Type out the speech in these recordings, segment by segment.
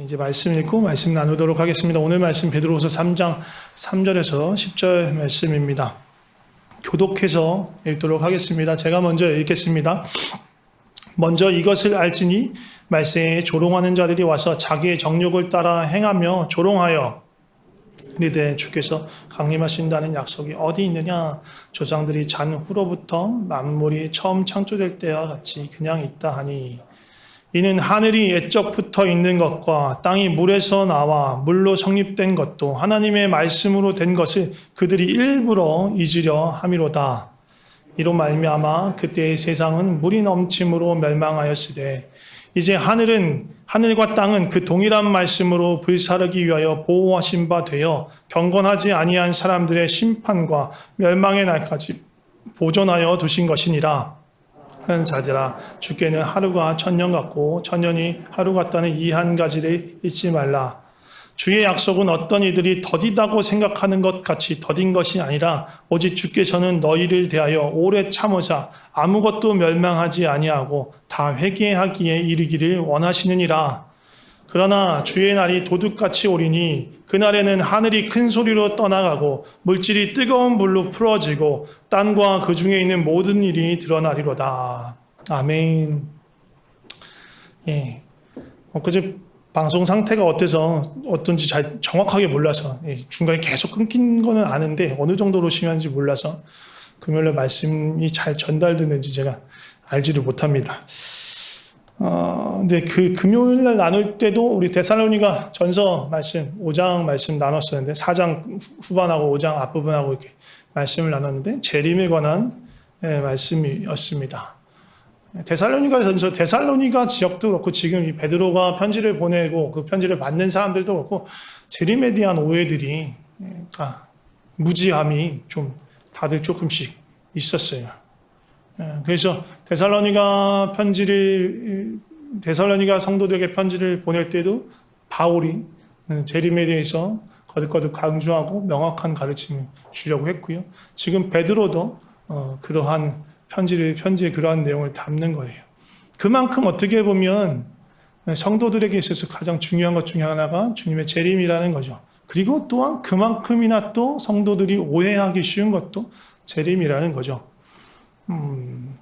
이제 말씀 읽고 말씀 나누도록 하겠습니다. 오늘 말씀 베드로후서 3장 3절에서 10절 말씀입니다. 교독해서 읽도록 하겠습니다. 제가 먼저 읽겠습니다. 먼저 이것을 알지니 말세에 조롱하는 자들이 와서 자기의 정욕을 따라 행하며 조롱하여 이르되 주께서 강림하신다는 약속이 어디 있느냐? 조상들이 잔 후로부터 만물이 처음 창조될 때와 같이 그냥 있다 하니 이는 하늘이 옛적 붙어 있는 것과 땅이 물에서 나와 물로 성립된 것도 하나님의 말씀으로 된 것을 그들이 일부러 잊으려 함이로다. 이로 말미암아 그때의 세상은 물이 넘침으로 멸망하였으되 이제 하늘과 땅은 그 동일한 말씀으로 불사르기 위하여 보호하신 바 되어 경건하지 아니한 사람들의 심판과 멸망의 날까지 보존하여 두신 것이니라. 하는 자들아, 주께는 하루가 천년 같고 천년이 하루 같다는 이 한 가지를 잊지 말라. 주의 약속은 어떤 이들이 더디다고 생각하는 것 같이 더딘 것이 아니라 오직 주께서는 너희를 대하여 오래 참으사 아무것도 멸망하지 아니하고 다 회개하기에 이르기를 원하시느니라. 그러나 주의 날이 도둑같이 오리니 그날에는 하늘이 큰 소리로 떠나가고 물질이 뜨거운 불로 풀어지고 땅과 그 중에 있는 모든 일이 드러나리로다. 아멘. 예. 그제 방송 상태가 어떤지 잘 정확하게 몰라서 중간에 계속 끊긴 거는 아는데 어느 정도로 심한지 몰라서 금요일에 말씀이 잘 전달되는지 제가 알지를 못합니다. 근데 그 금요일날 나눌 때도 우리 데살로니가 전서 말씀 5장 말씀 나눴었는데 4장 후반하고 5장 앞부분하고 이렇게 말씀을 나눴는데 재림에 관한 말씀이었습니다. 데살로니가 전서, 데살로니가 지역도 그렇고 지금 이 베드로가 편지를 보내고 그 편지를 받는 사람들도 그렇고 재림에 대한 오해들이 무지함이 좀 다들 조금씩 있었어요. 그래서 데살로니가 성도들에게 편지를 보낼 때도 바울이 재림에 대해서 거듭거듭 강조하고 명확한 가르침을 주려고 했고요. 지금 베드로도 그러한 편지에 그러한 내용을 담는 거예요. 그만큼 어떻게 보면 성도들에게 있어서 가장 중요한 것 중에 하나가 주님의 재림이라는 거죠. 그리고 또한 그만큼이나 또 성도들이 오해하기 쉬운 것도 재림이라는 거죠.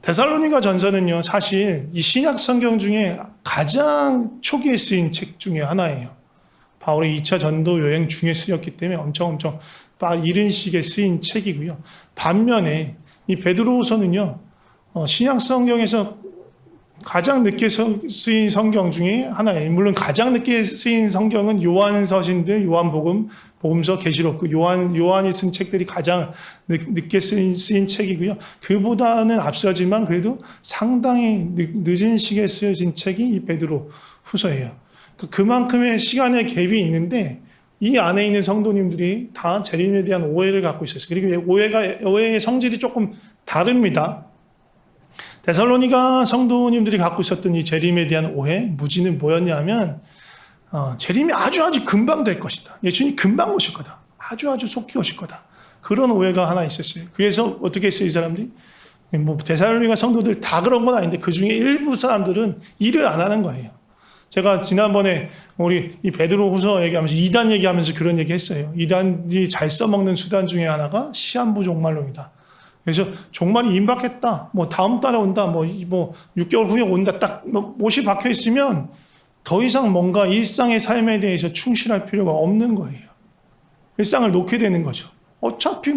데살로니가 전서는요, 사실 이 신약 성경 중에 가장 초기에 쓰인 책 중에 하나예요. 바울의 2차 전도 여행 중에 쓰였기 때문에 엄청 이른 시기에 쓰인 책이고요. 반면에 이 베드로후서는요, 신약 성경에서 가장 늦게 쓰인 성경 중에 하나예요. 물론 가장 늦게 쓰인 성경은 요한서신들, 요한복음, 복음서, 계시록, 요한이 쓴 책들이 가장 늦게 쓰인 책이고요. 그보다는 앞서지만 그래도 상당히 늦은 시기에 쓰여진 책이 이 베드로 후서예요. 그만큼의 시간의 갭이 있는데 이 안에 있는 성도님들이 다 재림에 대한 오해를 갖고 있었어요. 그리고 오해의 성질이 조금 다릅니다. 데살로니가 성도님들이 갖고 있었던 이 재림에 대한 오해, 무지는 뭐였냐면 재림이 아주 금방 될 것이다. 예수님이 금방 오실 거다. 아주 속히 오실 거다. 그런 오해가 하나 있었어요. 그래서 어떻게 했어요, 이 사람들이? 데살로니가 성도들 다 그런 건 아닌데 그 중에 일부 사람들은 일을 안 하는 거예요. 제가 지난번에 우리 이 베드로후서 얘기하면서 이단 얘기하면서 그런 얘기 했어요. 이단이 잘 써먹는 수단 중에 하나가 시한부 종말론이다. 그래서 종말이 임박했다. 다음 달에 온다. 6개월 후에 온다. 딱 못이 박혀 있으면 더 이상 뭔가 일상의 삶에 대해서 충실할 필요가 없는 거예요. 일상을 놓게 되는 거죠. 어차피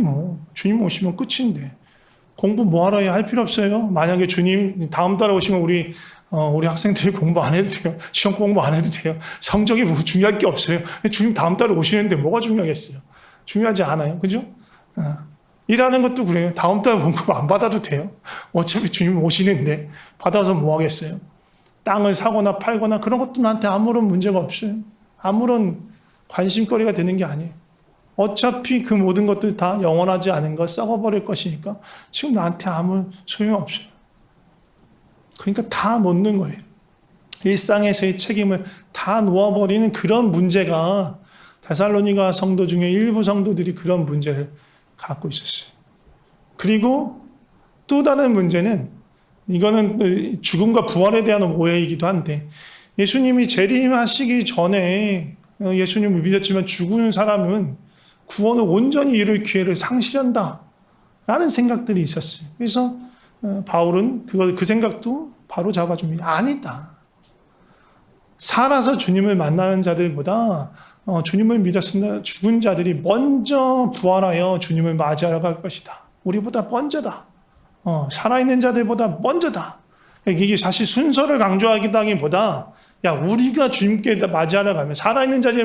주님 오시면 끝인데 공부 뭐하러 할 필요 없어요. 만약에 주님 다음 달에 오시면 우리 학생들이 공부 안 해도 돼요. 시험 공부 안 해도 돼요. 성적이 중요할 게 없어요. 주님 다음 달에 오시는데 뭐가 중요하겠어요. 중요하지 않아요. 그죠? 일하는 것도 그래요. 다음 달에 공부 안 받아도 돼요. 어차피 주님 오시는데 받아서 뭐 하겠어요. 땅을 사거나 팔거나 그런 것도 나한테 아무런 문제가 없어요. 아무런 관심거리가 되는 게 아니에요. 어차피 그 모든 것들 다 영원하지 않은 거 썩어버릴 것이니까 지금 나한테 아무 소용없어요. 그러니까 다 놓는 거예요. 일상에서의 책임을 다 놓아버리는 그런 문제가 데살로니가 성도 중에 일부 성도들이 그런 문제를 갖고 있었어요. 그리고 또 다른 문제는 이거는 죽음과 부활에 대한 오해이기도 한데 예수님이 재림하시기 전에 예수님을 믿었지만 죽은 사람은 구원을 온전히 이룰 기회를 상실한다 라는 생각들이 있었어요. 그래서 바울은 그 생각도 바로 잡아줍니다. 아니다. 살아서 주님을 만나는 자들보다 주님을 믿었으나 죽은 자들이 먼저 부활하여 주님을 맞이하러 갈 것이다. 우리보다 먼저다. 살아있는 자들보다 먼저다. 이게 사실 순서를 강조하기보다 우리가 주님께 맞이하러 가면, 살아있는 자들이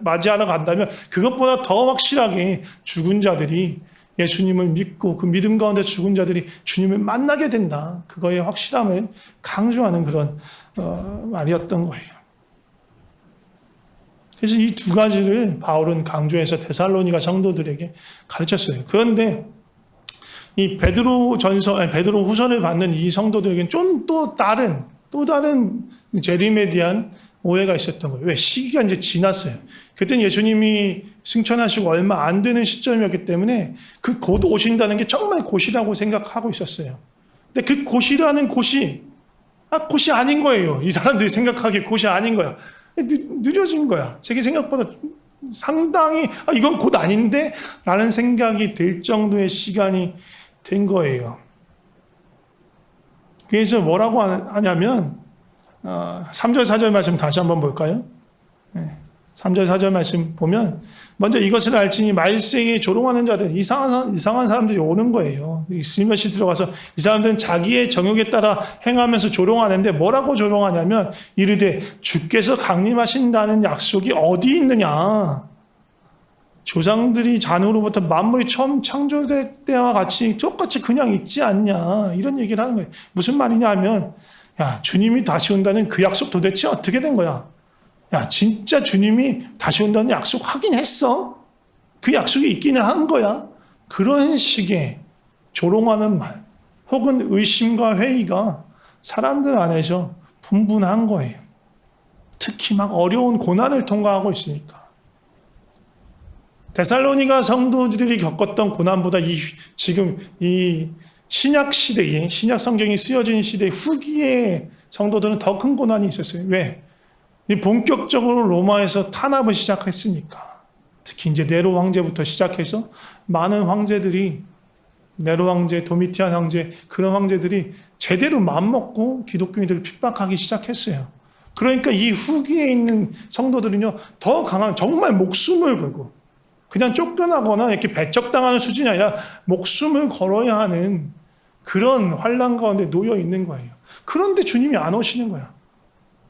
맞이하러 간다면 그것보다 더 확실하게 죽은 자들이 예수님을 믿고 그 믿음 가운데 죽은 자들이 주님을 만나게 된다. 그거의 확실함을 강조하는 그런 말이었던 거예요. 그래서 이 두 가지를 바울은 강조해서 데살로니가 성도들에게 가르쳤어요. 그런데 이 베드로 후서를 받는 이 성도들에게는 좀 또 다른 재림에 대한 오해가 있었던 거예요. 왜? 시기가 이제 지났어요. 그때는 예수님이 승천하시고 얼마 안 되는 시점이었기 때문에 그 곧 오신다는 게 정말 곧이라고 생각하고 있었어요. 근데 그 곧이라는 곧이 아닌 거예요. 이 사람들이 생각하기에 곧이 아닌 거야. 느려진 거야. 자기 생각보다 상당히 이건 곧 아닌데? 라는 생각이 들 정도의 시간이 된 거예요. 그래서 뭐라고 하냐면 3절 4절 말씀 다시 한번 볼까요? 3절 4절 말씀 보면 먼저 이것을 알지니 말세에 조롱하는 자들, 이상한 사람들이 오는 거예요. 슬며시 들어가서 이 사람들은 자기의 정욕에 따라 행하면서 조롱하는데 뭐라고 조롱하냐면 이르되 주께서 강림하신다는 약속이 어디 있느냐. 조상들이 잔으로부터 만물이 처음 창조될 때와 같이 똑같이 그냥 있지 않냐. 이런 얘기를 하는 거예요. 무슨 말이냐 하면 주님이 다시 온다는 그 약속 도대체 어떻게 된 거야? 진짜 주님이 다시 온다는 약속 하긴 했어? 그 약속이 있기는 한 거야? 그런 식의 조롱하는 말 혹은 의심과 회의가 사람들 안에서 분분한 거예요. 특히 막 어려운 고난을 통과하고 있으니까. 데살로니가 성도들이 겪었던 고난보다 지금 이 신약 시대에, 신약 성경이 쓰여진 시대 후기에 성도들은 더 큰 고난이 있었어요. 왜? 본격적으로 로마에서 탄압을 시작했으니까. 특히 이제 네로 황제부터 시작해서 많은 황제들이, 네로 황제, 도미티안 황제, 그런 황제들이 제대로 맘먹고 기독교인들을 핍박하기 시작했어요. 그러니까 이 후기에 있는 성도들은요, 더 강한, 정말 목숨을 걸고, 그냥 쫓겨나거나 이렇게 배척당하는 수준이 아니라 목숨을 걸어야 하는 그런 환난 가운데 놓여 있는 거예요. 그런데 주님이 안 오시는 거야.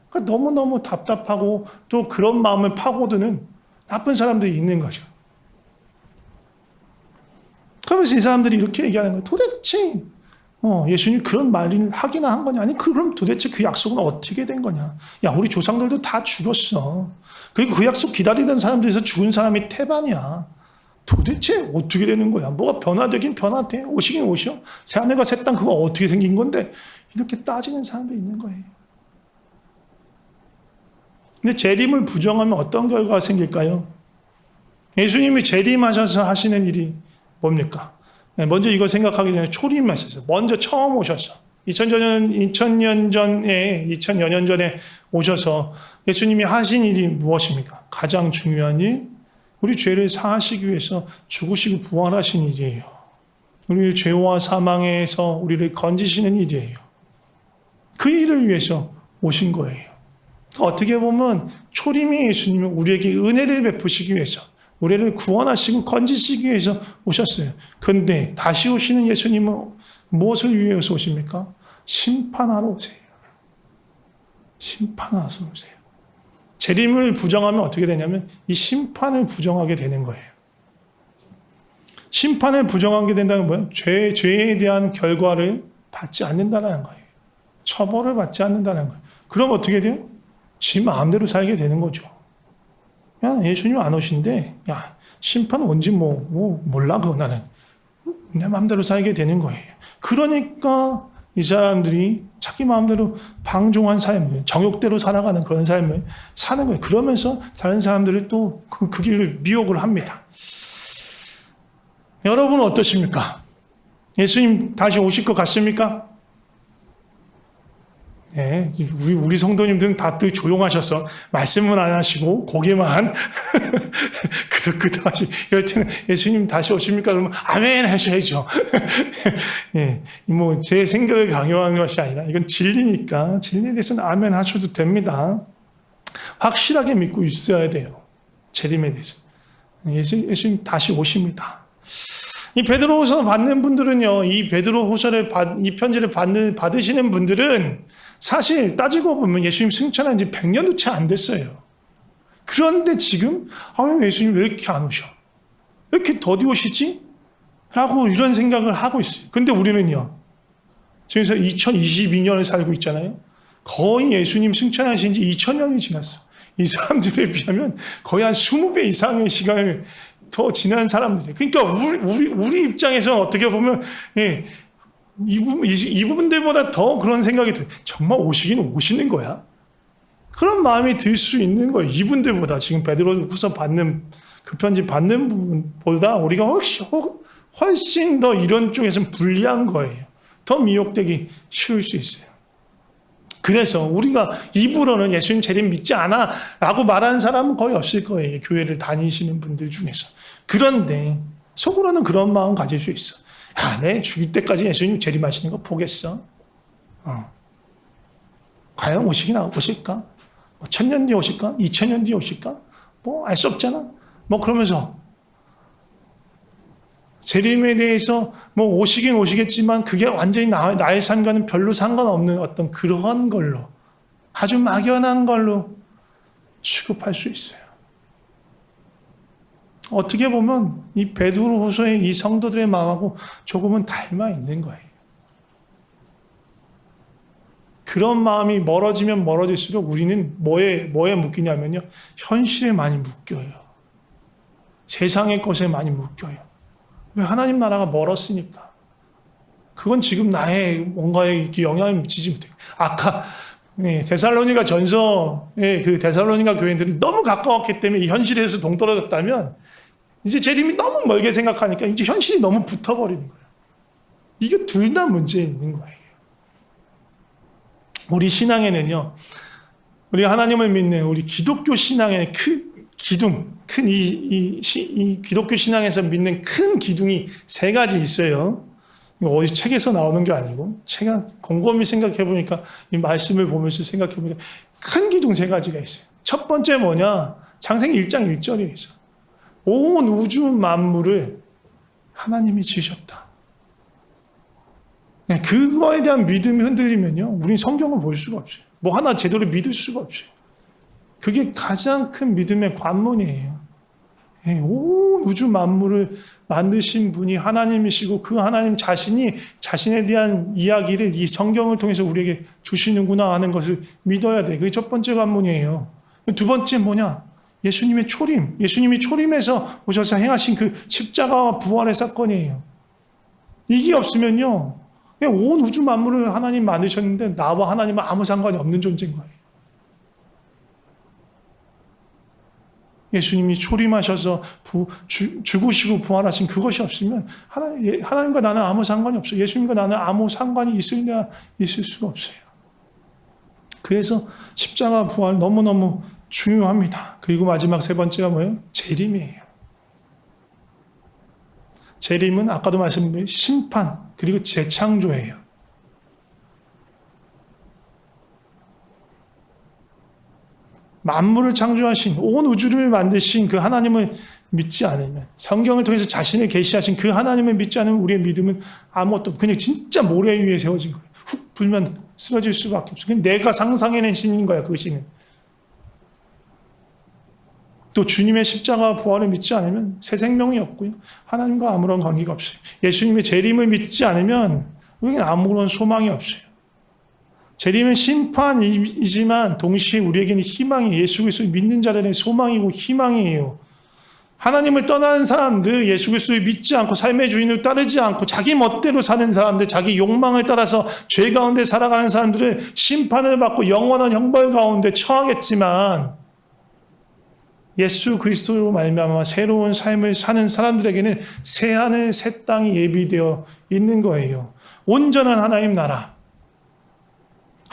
그러니까 너무너무 답답하고 또 그런 마음을 파고드는 나쁜 사람들이 있는 거죠. 그러면서 이 사람들이 이렇게 얘기하는 거예요. 도대체 예수님 그런 말을 하기나 한 거냐? 아니 그럼 도대체 그 약속은 어떻게 된 거냐? 우리 조상들도 다 죽었어. 그리고 그 약속 기다리던 사람들에서 죽은 사람이 태반이야. 도대체 어떻게 되는 거야? 뭐가 변화되긴 변화돼. 오시긴 오셔. 새하늘과 새 땅 그거 어떻게 생긴 건데? 이렇게 따지는 사람도 있는 거예요. 근데 재림을 부정하면 어떤 결과가 생길까요? 예수님이 재림하셔서 하시는 일이 뭡니까? 먼저 이거 생각하기 전에 초림하셨어요. 먼저 처음 오셔서 2000년 전에 오셔서 예수님이 하신 일이 무엇입니까? 가장 중요한 일, 우리 죄를 사하시기 위해서 죽으시고 부활하신 일이에요. 우리를 죄와 사망에서 우리를 건지시는 일이에요. 그 일을 위해서 오신 거예요. 어떻게 보면 초림의 예수님은 우리에게 은혜를 베푸시기 위해서, 우리를 구원하시고 건지시기 위해서 오셨어요. 그런데 다시 오시는 예수님은 무엇을 위해서 오십니까? 심판하러 오세요. 심판하러 오세요. 재림을 부정하면 어떻게 되냐면 이 심판을 부정하게 되는 거예요. 심판을 부정하게 된다는 건 뭐예요? 죄에 대한 결과를 받지 않는다는 거예요. 처벌을 받지 않는다는 거예요. 그럼 어떻게 돼요? 지 마음대로 살게 되는 거죠. 예수님 안 오신데, 심판 언제 몰라, 그거 나는. 내 마음대로 살게 되는 거예요. 그러니까 이 사람들이 자기 마음대로 방종한 삶을, 정욕대로 살아가는 그런 삶을 사는 거예요. 그러면서 다른 사람들을 또 그 길을 미혹을 합니다. 여러분은 어떠십니까? 예수님 다시 오실 것 같습니까? 예, 우리 성도님들은 다들 조용하셔서 말씀은 안 하시고 고개만 끄덕끄덕 하시고 이럴 때는 예수님 다시 오십니까? 그러면 아멘 하셔야죠. 예, 뭐 제 생각을 강요하는 것이 아니라 이건 진리니까 진리에 대해서는 아멘 하셔도 됩니다. 확실하게 믿고 있어야 돼요. 재림에 대해서. 예수님 다시 오십니다. 이 베드로후서 받는 분들은요, 이 베드로후서를 이 편지를 받으시는 분들은 사실 따지고 보면 예수님 승천한 지 100년도 채 안 됐어요. 그런데 지금 예수님 왜 이렇게 안 오셔? 왜 이렇게 더디 오시지? 라고 이런 생각을 하고 있어요. 근데 우리는요, 지금 2022년을 살고 있잖아요. 거의 예수님 승천하신 지 2000년이 지났어. 이 사람들에 비하면 거의 한 20배 이상의 시간을 더 지난 사람들이에요. 그러니까 우리 입장에서 어떻게 보면 이 부분들보다 더 그런 생각이 들어요. 정말 오시긴 오시는 거야? 그런 마음이 들 수 있는 거예요. 이분들보다 지금 베드로후서 받는 그 편지 받는 부분보다 우리가 훨씬 더 이런 쪽에서는 불리한 거예요. 더 미혹되기 쉬울 수 있어요. 그래서 우리가 입으로는 예수님 재림 믿지 않아 라고 말하는 사람은 거의 없을 거예요. 교회를 다니시는 분들 중에서. 그런데 속으로는 그런 마음 가질 수 있어. 내 죽을 때까지 예수님 재림하시는 거 보겠어. 과연 오실까? 1000년 뒤에 오실까? 2000년 뒤에 오실까? 알 수 없잖아. 그러면서 재림에 대해서 오시긴 오시겠지만 그게 완전히 나의 삶과는 별로 상관없는 어떤 그러한 걸로 아주 막연한 걸로 취급할 수 있어요. 어떻게 보면 이 베드로후서의 이 성도들의 마음하고 조금은 닮아 있는 거예요. 그런 마음이 멀어지면 멀어질수록 우리는 뭐에 묶이냐면요. 현실에 많이 묶여요. 세상의 것에 많이 묶여요. 왜? 하나님 나라가 멀었으니까. 그건 지금 나의 뭔가에 이렇게 영향을 미치지 못해요. 아까 데살로니가 전서의 그 데살로니가 교인들이 너무 가까웠기 때문에 이 현실에서 동떨어졌다면 이제 재림이 너무 멀게 생각하니까 이제 현실이 너무 붙어버리는 거예요. 이게 둘 다 문제 있는 거예요. 우리 신앙에는요, 우리 하나님을 믿는 우리 기독교 신앙의 큰 이 기독교 신앙에서 믿는 큰 기둥이 3가지 있어요. 어디 책에서 나오는 게 아니고, 제가 곰곰이 생각해 보니까, 이 말씀을 보면서 생각해 보니까, 큰 기둥 3가지가 있어요. 첫 번째 뭐냐? 창세기 1장 1절에 있어. 온 우주 만물을 하나님이 지으셨다. 그거에 대한 믿음이 흔들리면요, 우린 성경을 볼 수가 없어요. 하나 제대로 믿을 수가 없어요. 그게 가장 큰 믿음의 관문이에요. 온 우주 만물을 만드신 분이 하나님이시고 그 하나님 자신이 자신에 대한 이야기를 이 성경을 통해서 우리에게 주시는구나 하는 것을 믿어야 돼. 그게 첫 번째 관문이에요. 두 번째 뭐냐? 예수님의 초림. 예수님이 초림에서 오셔서 행하신 그 십자가와 부활의 사건이에요. 이게 없으면요, 온 우주 만물을 하나님 만드셨는데 나와 하나님은 아무 상관이 없는 존재인 거예요. 예수님이 초림하셔서 죽으시고 부활하신 그것이 없으면 하나님과 나는 아무 상관이 없어요. 예수님과 나는 아무 상관이 있을 수가 없어요. 그래서 십자가 부활 너무너무 중요합니다. 그리고 마지막 3번째가 뭐예요? 재림이에요. 재림은 아까도 말씀드린 심판 그리고 재창조예요. 만물을 창조하신 온 우주를 만드신 그 하나님을 믿지 않으면, 성경을 통해서 자신을 계시하신 그 하나님을 믿지 않으면 우리의 믿음은 아무것도 없고 그냥 진짜 모래 위에 세워진 거예요. 훅 불면 쓰러질 수밖에 없어요. 그냥 내가 상상해낸 신인 거야, 그 신은. 또 주님의 십자가 부활을 믿지 않으면 새 생명이 없고요, 하나님과 아무런 관계가 없어요. 예수님의 재림을 믿지 않으면 우리에게는 아무런 소망이 없어요. 재림은 심판이지만 동시에 우리에게는 희망이에요. 예수 그리스도를 믿는 자들의 소망이고 희망이에요. 하나님을 떠나는 사람들, 예수 그리스도를 믿지 않고 삶의 주인을 따르지 않고 자기 멋대로 사는 사람들, 자기 욕망을 따라서 죄 가운데 살아가는 사람들은 심판을 받고 영원한 형벌 가운데 처하겠지만, 예수 그리스도로 말미암아 새로운 삶을 사는 사람들에게는 새 하늘 새 땅이 예비되어 있는 거예요. 온전한 하나님 나라,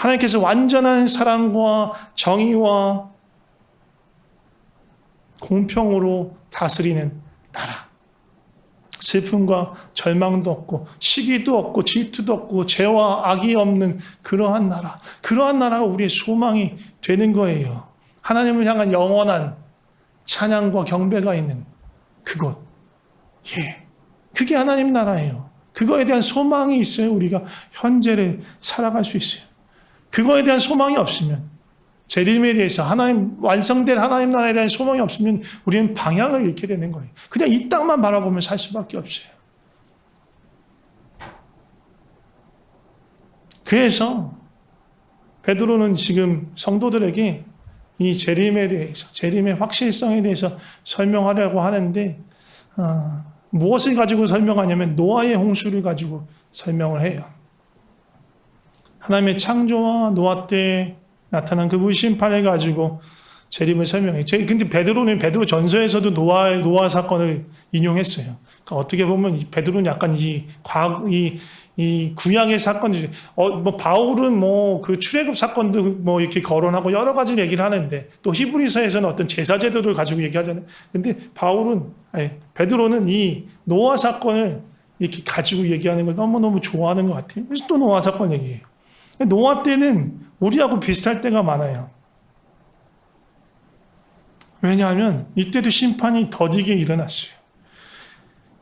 하나님께서 완전한 사랑과 정의와 공평으로 다스리는 나라. 슬픔과 절망도 없고 시기도 없고 질투도 없고 죄와 악이 없는 그러한 나라. 그러한 나라가 우리의 소망이 되는 거예요. 하나님을 향한 영원한 찬양과 경배가 있는 그곳. 예. 그게 하나님 나라예요. 그거에 대한 소망이 있어야 우리가 현재를 살아갈 수 있어요. 그거에 대한 소망이 없으면, 재림에 대해서 완성된 하나님 나라에 대한 소망이 없으면 우리는 방향을 잃게 되는 거예요. 그냥 이 땅만 바라보면 살 수밖에 없어요. 그래서 베드로는 지금 성도들에게 이 재림에 대해서, 재림의 확실성에 대해서 설명하려고 하는데, 무엇을 가지고 설명하냐면 노아의 홍수를 가지고 설명을 해요. 하나님의 창조와 노아 때 나타난 그 물심판을 가지고 재림을 설명해요. 근데 베드로 전서에서도 노아 사건을 인용했어요. 그러니까 어떻게 보면 베드로는 약간 이 구약의 사건이지. 바울은 그 출애굽 사건도 이렇게 거론하고 여러 가지 얘기를 하는데, 또 히브리서에서는 어떤 제사 제도를 가지고 얘기하잖아요. 근데 베드로는 이 노아 사건을 이렇게 가지고 얘기하는 걸 너무너무 좋아하는 것 같아요. 그래서 또 노아 사건 얘기해요. 노아 때는 우리하고 비슷할 때가 많아요. 왜냐하면 이때도 심판이 더디게 일어났어요.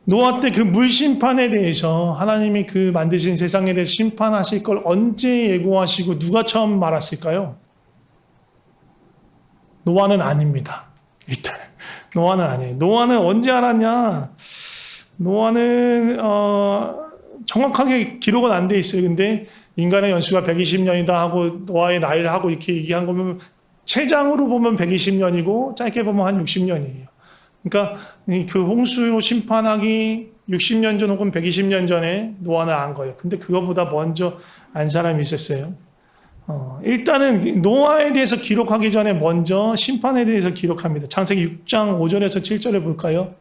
노아 때 그 물심판에 대해서 하나님이 그 만드신 세상에 대해서 심판하실 걸 언제 예고하시고 누가 처음 말했을까요? 노아는 아닙니다. 일단 노아는 아니에요. 노아는 언제 알았냐? 노아는 정확하게 기록은 안 돼 있어요. 근데 인간의 연수가 120년이다 하고 노아의 나이를 하고 이렇게 얘기한 거면 최장으로 보면 120년이고 짧게 보면 한 60년이에요. 그러니까 그 홍수 심판하기 60년 전 혹은 120년 전에 노아는 안 거예요. 근데 그거보다 먼저 안 사람이 있었어요. 일단은 노아에 대해서 기록하기 전에 먼저 심판에 대해서 기록합니다. 창세기 6장 5절에서 7절을 볼까요?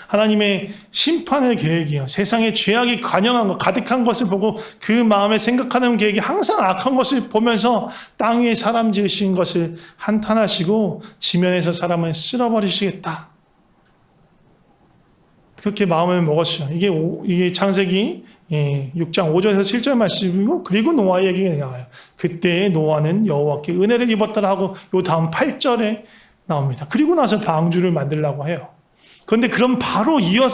하나님의 심판의 계획이요. 세상에 죄악이 관영한 것, 가득한 것을 보고 그 마음에 생각하는 계획이 항상 악한 것을 보면서 땅 위에 사람 지으신 것을 한탄하시고 지면에서 사람을 쓸어버리시겠다. 그렇게 마음을 먹었어요. 이게 창세기 6장 5절에서 7절 말씀이고, 그리고 노아 얘기가 나와요. 그때 노아는 여호와께 은혜를 입었더라 하고 요 다음 8절에 나옵니다. 그리고 나서 방주를 만들려고 해요. 그런데 그럼 바로 이어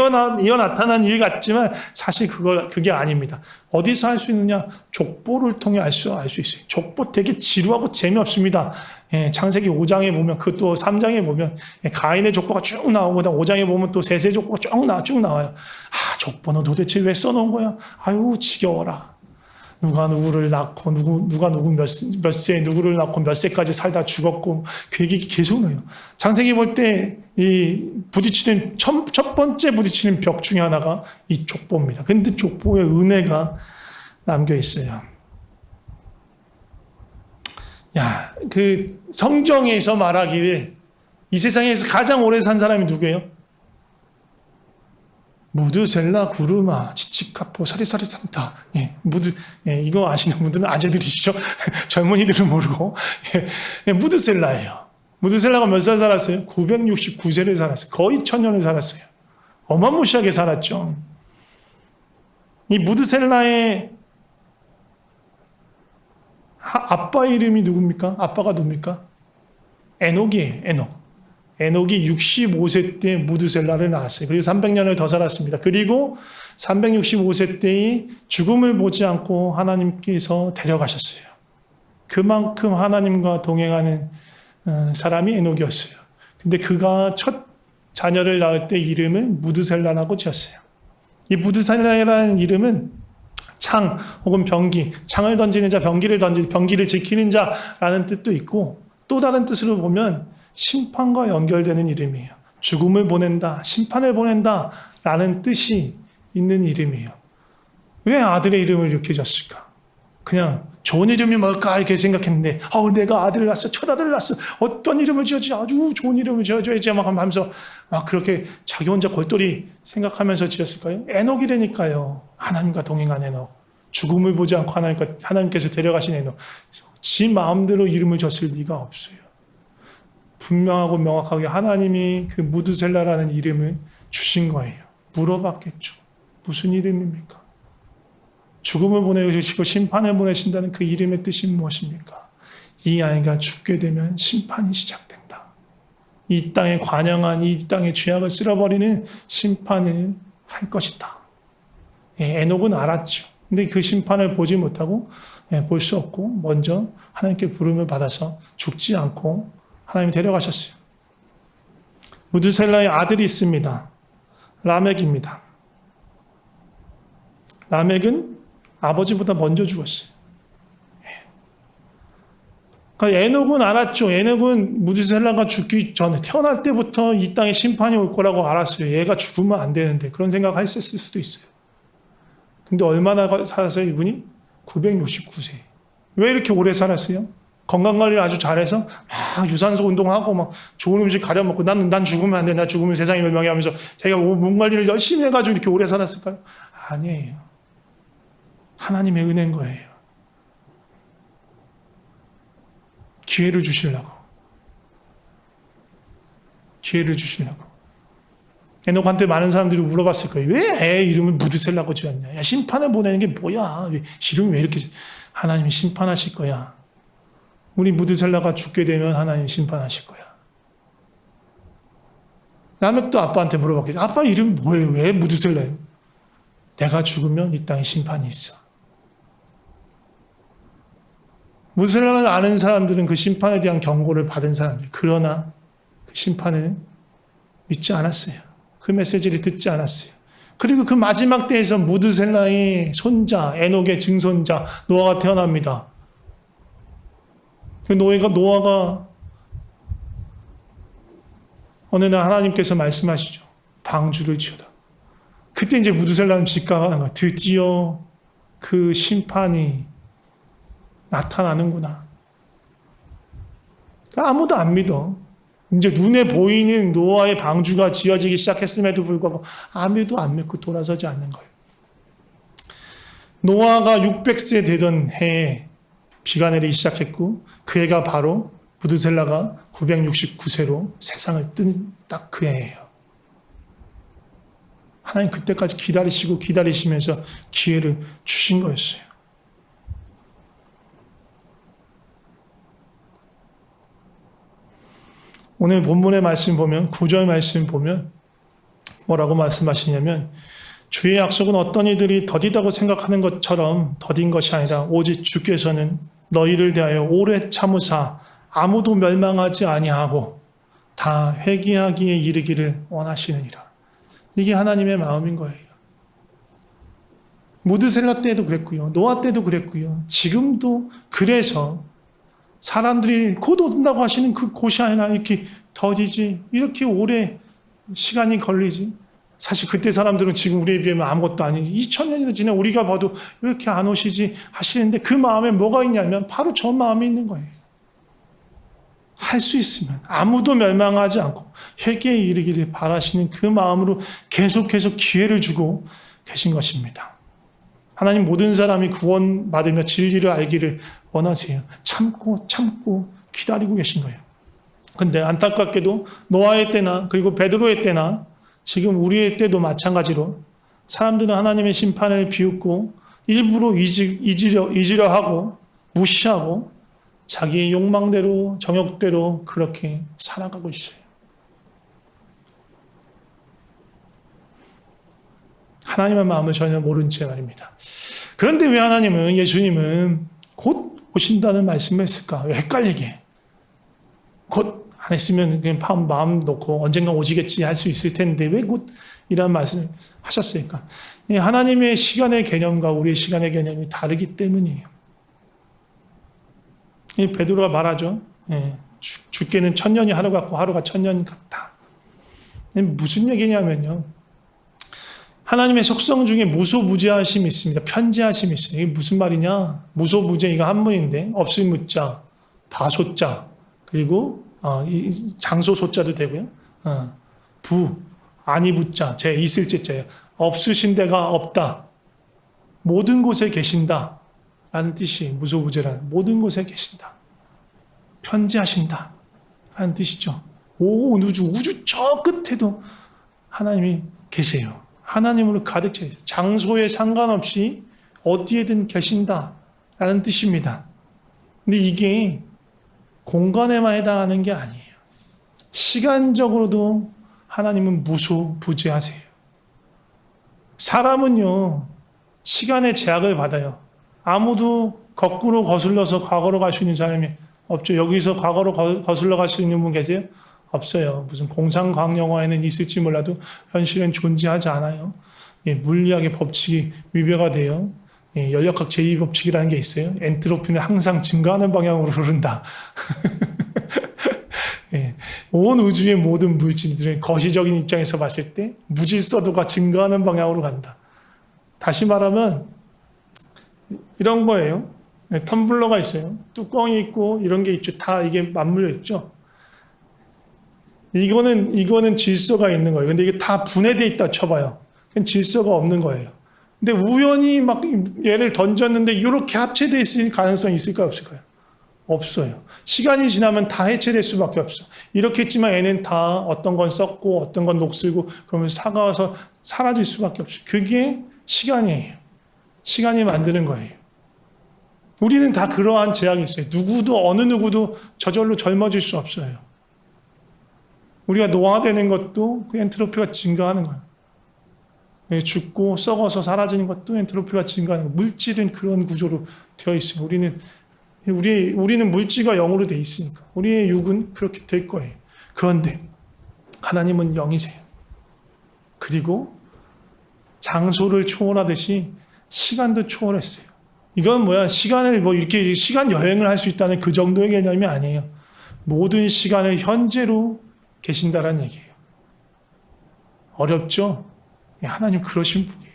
나타난 일 같지만 사실 그게 아닙니다. 어디서 할 수 있느냐? 족보를 통해 알 수 있어요. 족보 되게 지루하고 재미없습니다. 창세기 5장에 보면, 그것도 3장에 보면 가인의 족보가 쭉 나오고, 5장에 보면 또 셋의 족보가 쭉 나와요. 족보는 도대체 왜 써놓은 거야? 아유, 지겨워라. 누가 누구를 낳고, 누가 누구 몇 세, 누구를 낳고 몇 세까지 살다 죽었고, 그 얘기 계속 나요. 창세기 볼 때, 첫 번째 부딪히는 벽 중에 하나가 이 족보입니다. 근데 족보에 은혜가 남겨 있어요. 그 성경에서 말하기를 이 세상에서 가장 오래 산 사람이 누구예요? 무드셀라, 구르마, 치치카포, 사리사리 산타. 이거 아시는 분들은 아재들이시죠? 젊은이들은 모르고. 무드셀라예요. 무드셀라가 몇 살 살았어요? 969세를 살았어요. 거의 1000년을 살았어요. 어마무시하게 살았죠. 이 무드셀라의 아빠 이름이 누굽니까? 아빠가 누굽니까? 에녹이에요. 에녹이 65세 때 무드셀라를 낳았어요. 그리고 300년을 더 살았습니다. 그리고 365세 때의 죽음을 보지 않고 하나님께서 데려가셨어요. 그만큼 하나님과 동행하는 사람이 에녹이었어요. 근데 그가 첫 자녀를 낳을 때 이름을 무드셀라라고 지었어요. 이 무드셀라라는 이름은 창 혹은 병기, 창을 던지는 자, 병기를 지키는 자라는 뜻도 있고, 또 다른 뜻으로 보면 심판과 연결되는 이름이에요. 죽음을 보낸다, 심판을 보낸다 라는 뜻이 있는 이름이에요. 왜 아들의 이름을 이렇게 졌을까? 그냥 좋은 이름이 뭘까 이렇게 생각했는데, 내가 아들을 낳았어, 첫 아들을 낳았어, 어떤 이름을 지어야지, 아주 좋은 이름을 지어줘야지 막 하면서 그렇게 자기 혼자 골똘히 생각하면서 지었을까요? 에녹이라니까요. 하나님과 동행한 에녹. 죽음을 보지 않고 하나님께서 데려가신 에녹. 지 마음대로 이름을 졌을 리가 없어요. 분명하고 명확하게 하나님이 그 무드셀라라는 이름을 주신 거예요. 물어봤겠죠. 무슨 이름입니까? 죽음을 보내시고 심판을 보내신다는 그 이름의 뜻이 무엇입니까? 이 아이가 죽게 되면 심판이 시작된다. 이 땅에 관영한 이 땅의 죄악을 쓸어버리는 심판을 할 것이다. 에녹은 알았죠. 근데 그 심판을 보지 못하고 볼 수 없고 먼저 하나님께 부름을 받아서 죽지 않고 하나님이 데려가셨어요. 무드셀라의 아들이 있습니다. 라멕입니다. 라멕은 아버지보다 먼저 죽었어요. 그러니까 에녹은 알았죠. 에녹은 무드셀라가 죽기 전에 태어날 때부터 이 땅에 심판이 올 거라고 알았어요. 얘가 죽으면 안 되는데 그런 생각을 했을 수도 있어요. 근데 얼마나 살았어요, 이분이? 969세. 왜 이렇게 오래 살았어요? 건강관리를 아주 잘해서 막 유산소 운동하고 막 좋은 음식 가려 먹고 난 죽으면 안 돼. 나 죽으면 세상이 멸망해 하면서 자기가 몸 관리를 열심히 해가지고 이렇게 오래 살았을까요? 아니에요. 하나님의 은혜인 거예요. 기회를 주시려고. 기회를 주시려고. 에녹한테 많은 사람들이 물어봤을 거예요. 왜 애 이름을 무드셀라고 지었냐? 야, 심판을 보내는 게 뭐야? 이름이 왜 이렇게 하나님이 심판하실 거야. 우리 무드셀라가 죽게 되면 하나님이 심판하실 거야. 라멕도 아빠한테 물어봤겠죠. 아빠 이름 뭐예요? 왜 무드셀라예요? 내가 죽으면 이 땅에 심판이 있어. 무드셀라를 아는 사람들은 그 심판에 대한 경고를 받은 사람들. 그러나 그 심판을 믿지 않았어요. 그 메시지를 듣지 않았어요. 그리고 그 마지막 때에서 무드셀라의 손자, 에녹의 증손자 노아가 태어납니다. 그 노아가 어느 날 하나님께서 말씀하시죠. 방주를 지어다. 그때 이제 무드셀라는 직감하는 거예요. 드디어 그 심판이 나타나는구나. 아무도 안 믿어. 이제 눈에 보이는 노아의 방주가 지어지기 시작했음에도 불구하고 아무도 안 믿고 돌아서지 않는 거예요. 노아가 600세 되던 해에 비가 내리기 시작했고 그 해가 바로 무드셀라가 969세로 세상을 뜬 딱 그 해예요. 하나님 그때까지 기다리시면서 기회를 주신 거였어요. 오늘 본문의 말씀 보면 9절 말씀 보면 뭐라고 말씀하시냐면 주의 약속은 어떤 이들이 더디다고 생각하는 것처럼 더딘 것이 아니라 오직 주께서는 너희를 대하여 오래 참으사 아무도 멸망하지 아니하고 다 회개하기에 이르기를 원하시느니라. 이게 하나님의 마음인 거예요. 무드셀라 때도 그랬고요. 노아 때도 그랬고요. 지금도 그래서 사람들이 곧 온다고 하시는 그 곳이 아니라 이렇게 더디지 이렇게 오래 시간이 걸리지. 사실 그때 사람들은 지금 우리에 비하면 아무것도 아니지. 2000년이나 지나 우리가 봐도 왜 이렇게 안 오시지 하시는데 그 마음에 뭐가 있냐면 바로 저 마음이 있는 거예요. 할 수 있으면 아무도 멸망하지 않고 회개에 이르기를 바라시는 그 마음으로 계속해서 기회를 주고 계신 것입니다. 하나님 모든 사람이 구원받으며 진리를 알기를 원하세요. 참고 기다리고 계신 거예요. 근데 안타깝게도 노아의 때나 그리고 베드로의 때나 지금 우리의 때도 마찬가지로 사람들은 하나님의 심판을 비웃고 일부러 잊으려 하고 무시하고 자기의 욕망대로 정욕대로 그렇게 살아가고 있어요. 하나님의 마음을 전혀 모른 채 말입니다. 그런데 왜 예수님은 곧 오신다는 말씀을 했을까? 왜 헷갈리게? 곧 안 했으면 그냥 마음 놓고 언젠가 오시겠지 할 수 있을 텐데 왜 곧 이런 말씀을 하셨을까? 하나님의 시간의 개념과 우리의 시간의 개념이 다르기 때문이에요. 베드로가 말하죠. 주께는 1000년이 하루 같고 하루가 1000년 같다. 무슨 얘기냐면요. 하나님의 속성 중에 무소무제하심이 있습니다. 편재하심이 있어요. 이게 무슨 말이냐? 무소무제 이거 한문인데 없을 무자, 바소자, 그리고 장소 소자도 되고요. 아니 부자, 있을 제자예요. 없으신 데가 없다. 모든 곳에 계신다 라는 뜻이 무소부재라는 모든 곳에 계신다. 편지하신다 라는 뜻이죠. 온 우주 저 끝에도 하나님이 계세요. 하나님으로 가득 차 있어요. 장소에 상관없이 어디에든 계신다 라는 뜻입니다. 근데 이게 공간에만 해당하는 게 아니에요. 시간적으로도 하나님은 무소부재하세요. 사람은요, 시간의 제약을 받아요. 아무도 거꾸로 거슬러서 과거로 갈 수 있는 사람이 없죠. 여기서 과거로 거슬러 갈 수 있는 분 계세요? 없어요. 무슨 공상과학 영화에는 있을지 몰라도 현실은 존재하지 않아요. 예, 물리학의 법칙이 위배가 돼요. 예, 연력학 제2법칙이라는 게 있어요. 엔트로피는 항상 증가하는 방향으로 흐른다. 예, 온 우주의 모든 물질들은 거시적인 입장에서 봤을 때 무질서도가 증가하는 방향으로 간다. 다시 말하면 이런 거예요. 네, 텀블러가 있어요. 뚜껑이 있고 이런 게 있죠. 다 이게 맞물려 있죠. 이거는 질서가 있는 거예요. 근데 이게 다 분해돼 있다 쳐봐요. 그건 질서가 없는 거예요. 근데 우연히 막 얘를 던졌는데 이렇게 합체돼 있을 가능성이 있을까요? 없을까요? 없어요. 시간이 지나면 다 해체될 수밖에 없어. 이렇게 했지만 얘는 다 어떤 건 썩고 어떤 건 녹슬고 그러면 사가서 사라질 수밖에 없어요. 그게 시간이에요. 시간이 만드는 거예요. 우리는 다 그러한 제약이 있어요. 어느 누구도 저절로 젊어질 수 없어요. 우리가 노화되는 것도 그 엔트로피가 증가하는 거예요. 죽고 썩어서 사라지는 것도 엔트로피가 증가하는 거예요. 물질은 그런 구조로 되어 있어요. 우리는 물질과 영으로 되어 있으니까. 우리의 육은 그렇게 될 거예요. 그런데 하나님은 영이세요. 그리고 장소를 초월하듯이 시간도 초월했어요. 이건 뭐야? 시간을 이렇게 시간 여행을 할 수 있다는 그 정도의 개념이 아니에요. 모든 시간을 현재로 계신다라는 얘기예요. 어렵죠? 하나님 그러신 분이에요.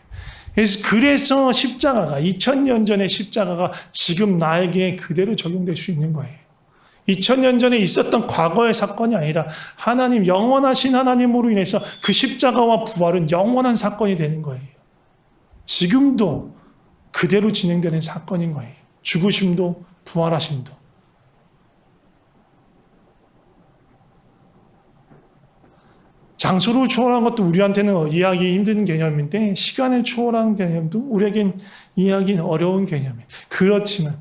그래서 십자가가 2000년 전의 십자가가 지금 나에게 그대로 적용될 수 있는 거예요. 2000년 전에 있었던 과거의 사건이 아니라 하나님, 영원하신 하나님으로 인해서 그 십자가와 부활은 영원한 사건이 되는 거예요. 지금도 그대로 진행되는 사건인 거예요. 죽으심도 부활하심도. 장소를 초월한 것도 우리한테는 이해하기 힘든 개념인데 시간을 초월한 개념도 우리에겐 이해하기 어려운 개념이에요. 그렇지만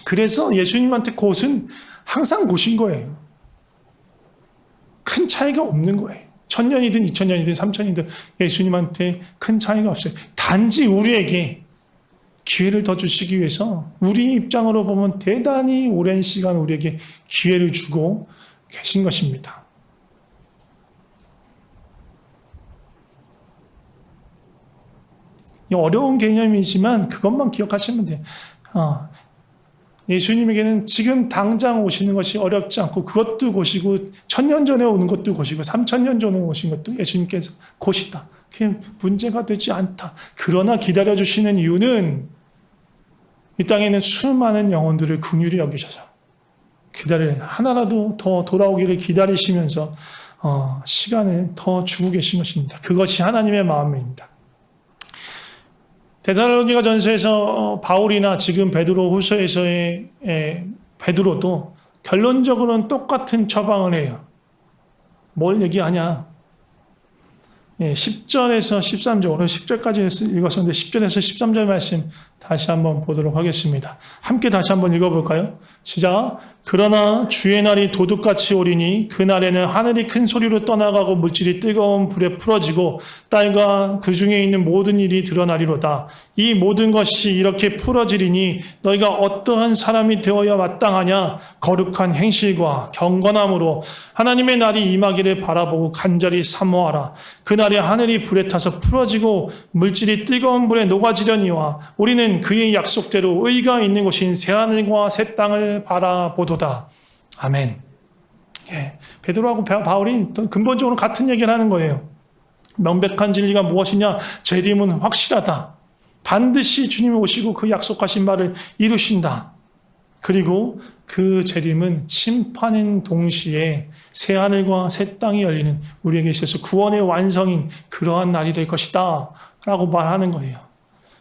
그래서 예수님한테 곳은 항상 곳인 거예요. 큰 차이가 없는 거예요. 1000년이든 2000년이든 3000년이든 예수님한테 큰 차이가 없어요. 단지 우리에게 기회를 더 주시기 위해서 우리 입장으로 보면 대단히 오랜 시간 우리에게 기회를 주고 계신 것입니다. 어려운 개념이지만 그것만 기억하시면 돼요. 예수님에게는 지금 당장 오시는 것이 어렵지 않고 그것도 곳이고 1000년 전에 오는 것도 곳이고 3000년 전에 오신 것도 예수님께서 곳이다. 그게 문제가 되지 않다. 그러나 기다려주시는 이유는 이 땅에는 수많은 영혼들을 긍휼히 여기셔서 하나라도 더 돌아오기를 기다리시면서 시간을 더 주고 계신 것입니다. 그것이 하나님의 마음입니다. 데살로니가 전서에서 바울이나 지금 베드로 후서에서의 베드로도 결론적으로는 똑같은 처방을 해요. 뭘 얘기하냐? 10절에서 13절, 오늘 10절까지 읽었었는데 10절에서 13절 말씀 다시 한번 보도록 하겠습니다. 함께 다시 한번 읽어볼까요? 시작. 그러나 주의 날이 도둑같이 오리니 그 날에는 하늘이 큰 소리로 떠나가고 물질이 뜨거운 불에 풀어지고 땅과 그 중에 있는 모든 일이 드러나리로다. 이 모든 것이 이렇게 풀어지리니 너희가 어떠한 사람이 되어야 마땅하냐? 거룩한 행실과 경건함으로 하나님의 날이 임하기를 바라보고 간절히 사모하라. 그 날에 하늘이 불에 타서 풀어지고 물질이 뜨거운 불에 녹아지려니와 우리는 그의 약속대로 의가 있는 곳인 새하늘과 새 땅을 바라보도다. 아멘. 베드로하고 바울이 근본적으로 같은 얘기를 하는 거예요. 명백한 진리가 무엇이냐? 재림은 확실하다. 반드시 주님이 오시고 그 약속하신 말을 이루신다. 그리고 그 재림은 심판인 동시에 새하늘과 새 땅이 열리는 우리에게 있어서 구원의 완성인 그러한 날이 될 것이다 라고 말하는 거예요.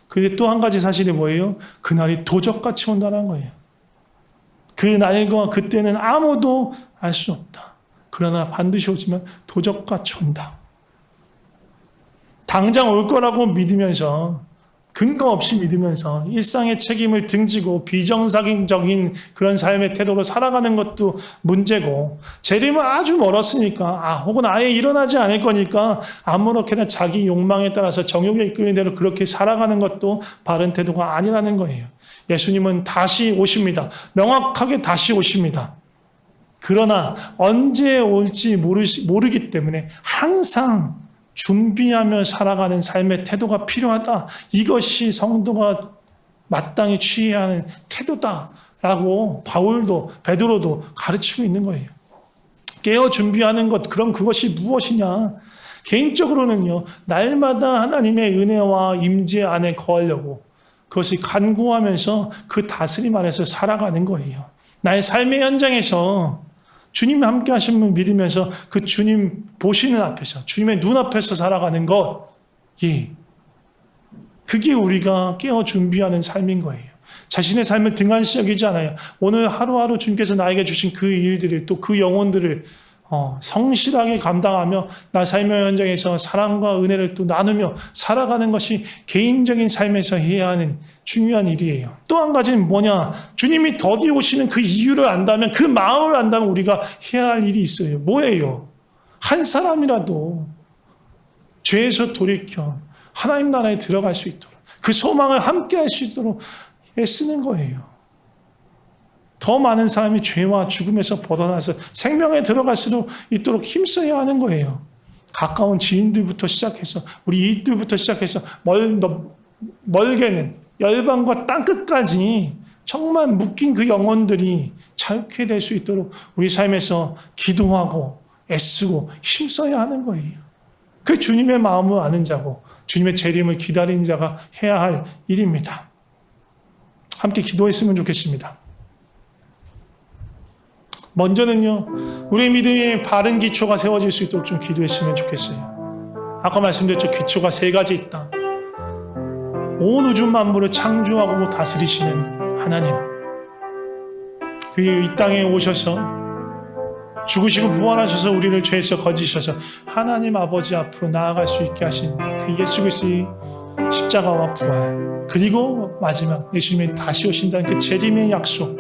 근데 또 한 가지 사실이 뭐예요? 그날이 도적같이 온다는 거예요. 그 날과 그때는 아무도 알 수 없다. 그러나 반드시 오지만 도적같이 온다. 당장 올 거라고 믿으면서, 근거 없이 믿으면서 일상의 책임을 등지고 비정상적인 그런 삶의 태도로 살아가는 것도 문제고, 재림은 아주 멀었으니까, 혹은 아예 일어나지 않을 거니까 아무렇게나 자기 욕망에 따라서 정욕에 이끌리는 대로 그렇게 살아가는 것도 바른 태도가 아니라는 거예요. 예수님은 다시 오십니다. 명확하게 다시 오십니다. 그러나 언제 올지 모르기 때문에 항상 준비하며 살아가는 삶의 태도가 필요하다. 이것이 성도가 마땅히 취해야 하는 태도다라고 베드로도 가르치고 있는 거예요. 깨어 준비하는 것, 그럼 그것이 무엇이냐? 개인적으로는요, 날마다 하나님의 은혜와 임재 안에 거하려고 그것이 간구하면서 그 다스림 안에서 살아가는 거예요. 나의 삶의 현장에서 주님이 함께 하심을 믿으면서 그 주님 보시는 앞에서, 주님의 눈앞에서 살아가는 것, 그게 우리가 깨어 준비하는 삶인 거예요. 자신의 삶을 등한시 여기지 않아요. 오늘 하루하루 주님께서 나에게 주신 그 일들을, 또 그 영혼들을 성실하게 감당하며 나 삶의 현장에서 사랑과 은혜를 또 나누며 살아가는 것이 개인적인 삶에서 해야 하는 중요한 일이에요. 또 한 가지는 뭐냐? 주님이 더디 오시는 그 이유를 안다면, 그 마음을 안다면 우리가 해야 할 일이 있어요. 뭐예요? 한 사람이라도 죄에서 돌이켜 하나님 나라에 들어갈 수 있도록, 그 소망을 함께 할 수 있도록 애쓰는 거예요. 더 많은 사람이 죄와 죽음에서 벗어나서 생명에 들어갈 수 있도록 힘써야 하는 거예요. 가까운 지인들부터 시작해서, 우리 이웃들부터 시작해서 멀게는 열방과 땅끝까지 정말 묶인 그 영혼들이 자유케 될 수 있도록 우리 삶에서 기도하고 애쓰고 힘써야 하는 거예요. 그 주님의 마음을 아는 자고 주님의 재림을 기다리는 자가 해야 할 일입니다. 함께 기도했으면 좋겠습니다. 먼저는요, 우리의 믿음의 바른 기초가 세워질 수 있도록 좀 기도했으면 좋겠어요. 아까 말씀드렸죠. 기초가 3가지 있다. 온 우주 만물을 창조하고 다스리시는 하나님, 그게 이 땅에 오셔서 죽으시고 부활하셔서 우리를 죄에서 건지셔서 하나님 아버지 앞으로 나아갈 수 있게 하신 그 예수 그리스도의 십자가와 부활, 그리고 마지막 예수님이 다시 오신다는 그 재림의 약속,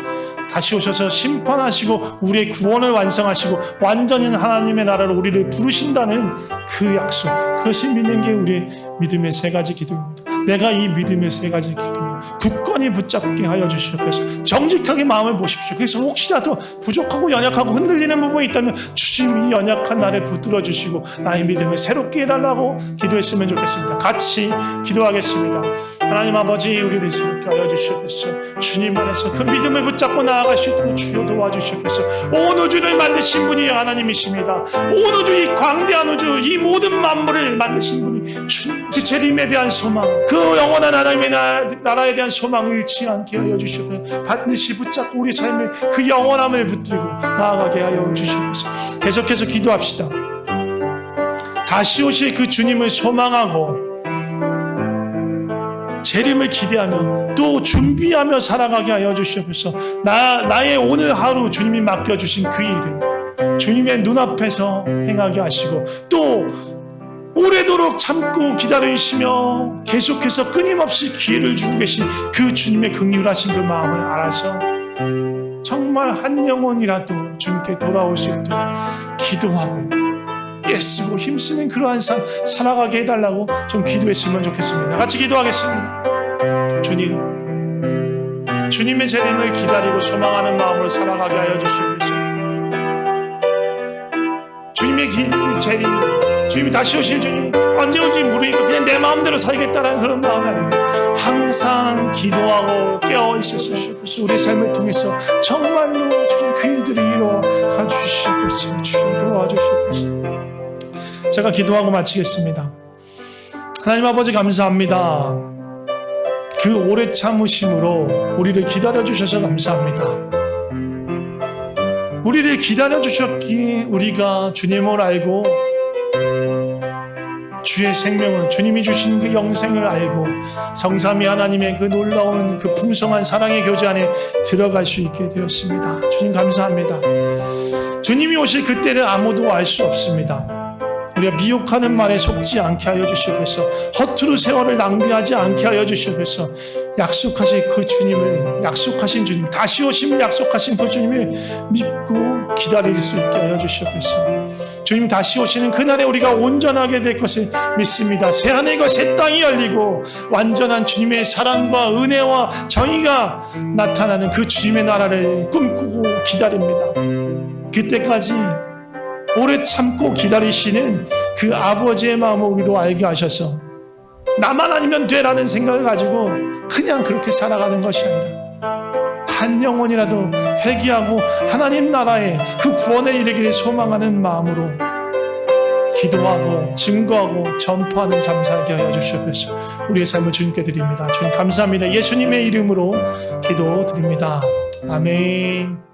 다시 오셔서 심판하시고 우리의 구원을 완성하시고 완전히 하나님의 나라로 우리를 부르신다는 그 약속, 그것을 믿는 게 우리의 믿음의 3가지 기도입니다. 내가 이 믿음의 3가지 기도 굳건히 붙잡게 하여 주시옵소서. 정직하게 마음을 보십시오. 그래서 혹시라도 부족하고 연약하고 흔들리는 부분이 있다면 주님이 연약한 나를 붙들어 주시고 나의 믿음을 새롭게 해달라고 기도했으면 좋겠습니다. 같이 기도하겠습니다. 하나님 아버지, 우리를 새롭게 하여 주시옵소서. 주님 안에서 그 믿음을 붙잡고 나아갈 수 있도록 주여 도와주시옵소서. 온 우주를 만드신 분이 하나님이십니다. 온 우주, 이 광대한 우주, 이 모든 만물을 만드신 분이 주님, 그 재림에 대한 소망, 그 영원한 하나님의 나라에 대한 소망을 잃지 않게 하여 주시옵소서. 반드시 붙잡고 우리 삶의 그 영원함을 붙들고 나아가게 하여 주시옵소서. 계속해서 기도합시다. 다시 오실 그 주님을 소망하고 재림을 기대하며 또 준비하며 살아가게 하여 주시옵소서. 나의 오늘 하루 주님이 맡겨주신 그 일을 주님의 눈앞에서 행하게 하시고 또 오래도록 참고 기다리시며 계속해서 끊임없이 기회를 주고 계신 그 주님의 긍휼하신 그 마음을 알아서 정말 한 영혼이라도 주님께 돌아올 수 있도록 기도하고 애쓰고 힘쓰는 그러한 삶 살아가게 해달라고 좀 기도했으면 좋겠습니다. 같이 기도하겠습니다. 주님, 주님의 재림을 기다리고 소망하는 마음으로 살아가게 하여 주시옵소서. 주님의 재림, 주님이 다시 오실 주님 언제 올지 모르니까 그냥 내 마음대로 살겠다는 그런 마음이 아닙니다. 항상 기도하고 깨어있을 수 있옵소서. 우리 삶을 통해서 정말로 주님 그 일들을 이루어 가주시옵소서. 주님 도와주시옵소서. 제가 기도하고 마치겠습니다. 하나님 아버지, 감사합니다. 그 오래 참으심으로 우리를 기다려주셔서 감사합니다. 우리를 기다려주셨기에 우리가 주님을 알고 주의 생명을, 주님이 주신 그 영생을 알고 성삼위 하나님의 그 놀라운 그 풍성한 사랑의 교제 안에 들어갈 수 있게 되었습니다. 주님 감사합니다. 주님이 오실 그때를 아무도 알 수 없습니다. 우리가 미혹하는 말에 속지 않게 하여 주시옵소서. 허투루 세월을 낭비하지 않게 하여 주시옵소서. 약속하신 그 주님을, 약속하신 주님, 다시 오심을 약속하신 그 주님을 믿고 기다릴 수 있게 하여 주시옵소서. 주님 다시 오시는 그날에 우리가 온전하게 될 것을 믿습니다. 새하늘과 새 땅이 열리고 완전한 주님의 사랑과 은혜와 정의가 나타나는 그 주님의 나라를 꿈꾸고 기다립니다. 그때까지 오래 참고 기다리시는 그 아버지의 마음을 우리로 알게 하셔서 나만 아니면 되라는 생각을 가지고 그냥 그렇게 살아가는 것이 아니라 한 영혼이라도 회개하고 하나님 나라의 그 구원에 이르기를 소망하는 마음으로 기도하고 증거하고 전파하는 삶 살게 하여 주시옵소서. 우리의 삶을 주님께 드립니다. 주님 감사합니다. 예수님의 이름으로 기도드립니다. 아멘.